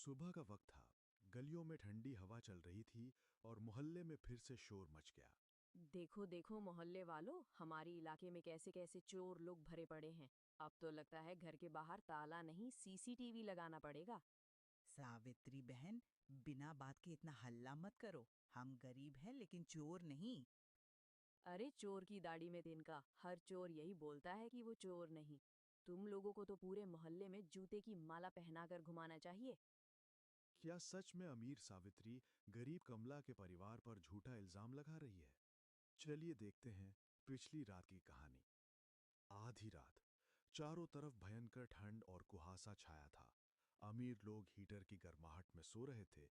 सुबह का वक्त था। गलियों में ठंडी हवा चल रही थी और मोहल्ले में फिर से शोर मच गया। देखो देखो मोहल्ले वालों, हमारे इलाके में कैसे कैसे चोर लोग भरे पड़े हैं। अब तो लगता है घर के बाहर ताला नहीं सीसीटीवी लगाना पड़ेगा। सावित्री बहन, बिना बात के इतना हल्ला मत करो। हम गरीब हैं लेकिन चोर नहीं। अरे चोर की दाढ़ी में तिनका, हर चोर यही बोलता है कि वो चोर नहीं। तुम लोगों को तो पूरे मोहल्ले में जूते की माला पहनाकर घुमाना चाहिए। क्या सच में अमीर सावित्री गरीब कमला के परिवार पर झूठा इल्जाम लगा रही है? चलिए देखते हैं पिछली रात की कहानी। आधी रात, चारों तरफ भयंकर ठंड और कुहासा छाया था। अमीर लोग हीटर की गर्माहट में सो रहे थे,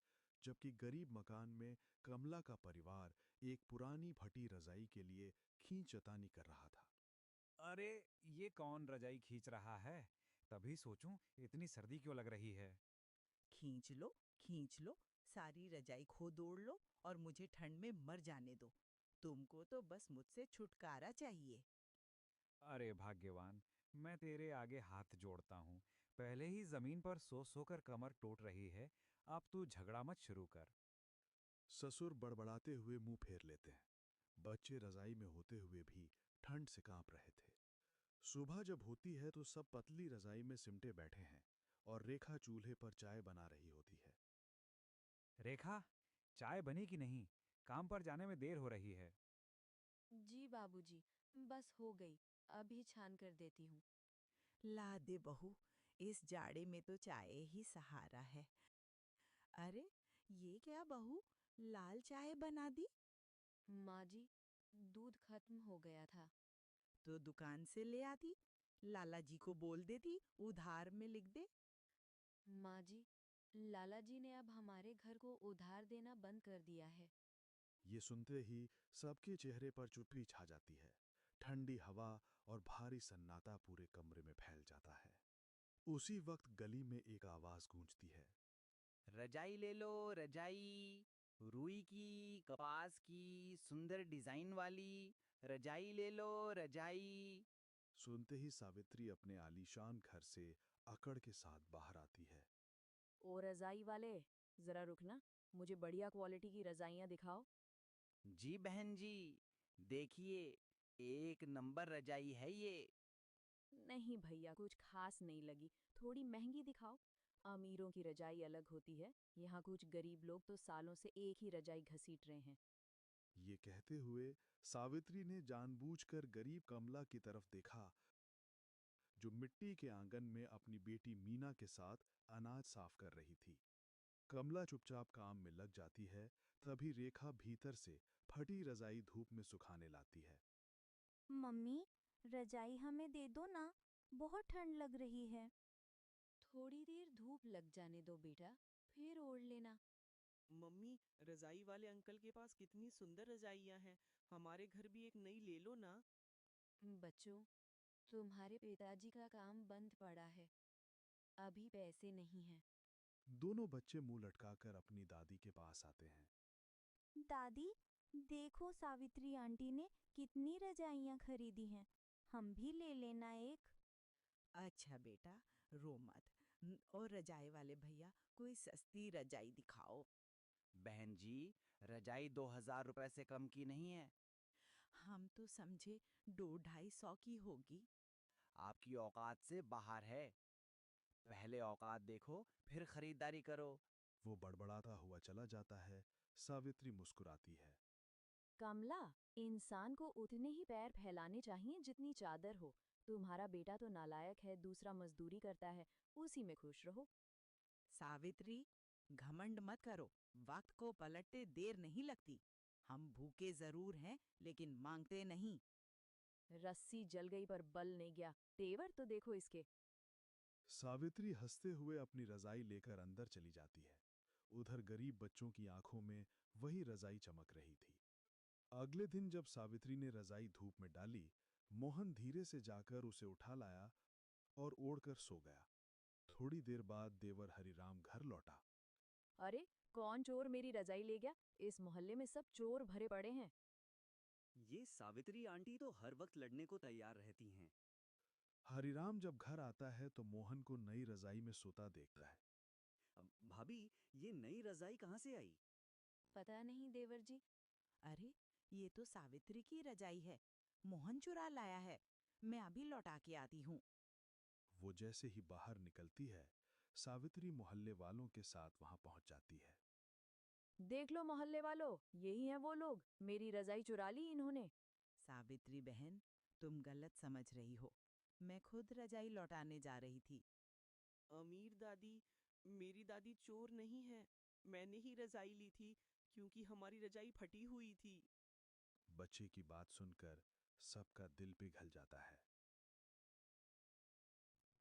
जबकि गरीब मकान में कमला का परिवार एक पुरानी फटी रजाई के लिए खींचतानी कर रहा था। अरे, ये कौन रजाई खींच रहा है? तभी सोचूं, इतनी सर्दी क्यों लग रही है। खींच लो, सारी रजाई खो दौड़ लो और मुझे ठंड में मर जाने दो। तुमको तो बस मुझसे छुटकारा चाहिए। अरे भाग्यवान, मैं तेरे आगे हाथ जोड़ता हूँ। पहले ही जमीन पर सो सोकर कमर टूट रही है। अब तू झगड़ा मत शुरू कर। ससुर बड़बड़ाते हुए मुंह फेर लेते हैं। बच्चे रजाई में होते हुए भी ठंड से कांप रहे थे। सुबह जब होती है तो सब पतली रजाई में सिमटे बैठे हैं और रेखा चूल्हे पर चाय बना रही होती है। रेखा, चाय बनी कि नहीं? काम पर जाने में देर हो रही है। जी बाबूजी, बस हो गई। अभी छान कर देती हूँ। ला दे बहू, इस जाड़े में तो चाय ही सहारा है। अरे, ये क्या बहू, लाल चाय बना दी? माँ जी, दूध खत्म हो गया था। तो दुकान से ले आती। लाला जी को बोल देती उधार में लिख दे। माँ जी, लाला जी ने अब हमारे घर को उधार देना बंद कर दिया है। ये सुनते ही सबके चेहरे पर चुप्पी छा जाती है। ठंडी हवा और भारी सन्नाटा पूरे कमरे में फैल जाता है। उसी वक्त गली में एक आवाज गूंजती है। रजाई ले लो, रजाई। रुई की, कपास की, सुंदर डिजाइन वाली। रजाई ले लो, रजाई। सुनते ही सावित्री अपने आलीशान घर से अकड़ के साथ बाहर आती है। ओ रजाई वाले, जरा रुकना। मुझे बढ़िया क्वालिटी की रजाइयाँ दिखाओ। जी बहन जी, देखिए, एक नंबर रजाई है ये। नहीं भैया, कुछ खास नहीं लगी। थोड़ी महंगी दिखाओ। अमीरों की रजाई अलग होती है। यहाँ कुछ गरीब लोग तो सालों से एक ही रजाई घसीट रहे हैं। ये कहते हुए सावित्री ने जानबूझकर गरीब कमला की तरफ देखा, जो मिट्टी के आंगन में अपनी बेटी मीना के साथ अनाज साफ कर रही थी। कमला चुपचाप काम में लग जाती है। तभी रेखा भीतर से फटी रजाई धूप में सुखाने लाती है। मम्मी, रजाई हमें दे दो ना, बहुत ठंड लग रही है। थोड़ी देर धूप लग जाने दो बेटा, फिर ओढ़ लेना। मम्मी, रजाई वाले अंकल के पास कितनी सुंदर रजाइयां हैं। हमारे घर भी एक नई ले लो ना। बच्चों, तुम्हारे पिताजी का काम बंद पड़ा है। अभी पैसे नहीं हैं। दोनों बच्चे मुंह लटकाकर अपनी दादी के पास आते हैं। दादी, देखो सावित्री आंटी ने कितनी रजाइयाँ खरीदी हैं। हम भी ले लेना एक। अच्छा बेटा, रो मत। और रजाई वाले भैया, कोई सस्ती रजाई दिखाओ। बहन जी, रजाई 2,000 रुपए से कम की नहीं है। हम तो समझे 200-250 की होगी। आपकी औकात से बाहर है। पहले औकात देखो, फिर खरीदारी करो। वो बड़बड़ाता हुआ चला जाता है। सावित्री मुस्कुराती है। कमला, इंसान को उतने ही पैर फैलाने चाहिए जितनी चादर हो। तुम्हारा बेटा तो नालायक है, दूसरा मजदूरी करता है, उसी में खुश रहो। सावित्री, घमंड मत करो। वक्त को पलटते देर नहीं लगती। हम भूखे जरूर हैं लेकिन मांगते नहीं। रस्सी जल गई पर बल नहीं गया। तेवर तो देखो इसके। सावित्री हंसते हुए अपनी रजाई लेकर अंदर चली जाती है। उधर गरीब बच्चों की आंखों में वही रजाई चमक रही थी। अगले दिन जब सावित्री ने रजाई धूप में डाली, मोहन धीरे से जाकर उसे उठा लाया और ओढ़कर सो गया। थोड़ी देर बाद देवर हरिराम घर लौटा। अरे, कौन चोर मेरी रजाई ले गया? इस मोहल्ले में सब चोर भरे पड़े हैं। ये सावित्री आंटी तो हर वक्त लड़ने को तैयार रहती हैं। हरिराम जब घर आता है तो मोहन को नई रजाई में सोता देखता है। भाभी भाभी, ये नई रजाई कहाँ से आई? पता नहीं देवर जी। अरे, ये तो सावित्री की रजाई है। मोहन चुरा लाया है। मैं अभी लौटा के आती हूँ। वो जैसे ही बाहर निकलती है, सावित्री मोहल्ले वालों के साथ वहां पहुंच जाती है। देख लो मोहल्ले वालों, यही हैं वो लोग, मेरी रजाई चुरा ली इन्होंने। सावित्री बहन, तुम गलत समझ रही हो। मैं खुद रजाई लौटाने जा रही थी। अमीर दादी, मेरी दादी चोर नहीं है। मैंने ही रजाई ली थी क्योंकि हमारी रजाई फटी हुई थी। बच्चे की बात सुनकर सबका दिल पिघल जाता है।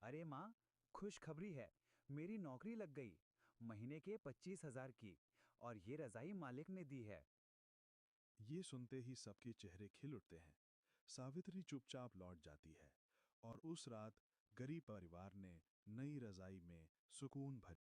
अरे माँ, खुशखबरी है, मेरी नौकरी लग गई, महीने के 25,000 की, और ये रजाई मालिक ने दी है। ये सुनते ही सबके चेहरे खिल उठते हैं। सावित्री चुपचाप लौट जाती है और उस रात गरीब परिवार ने नई रजाई में सुकून भरी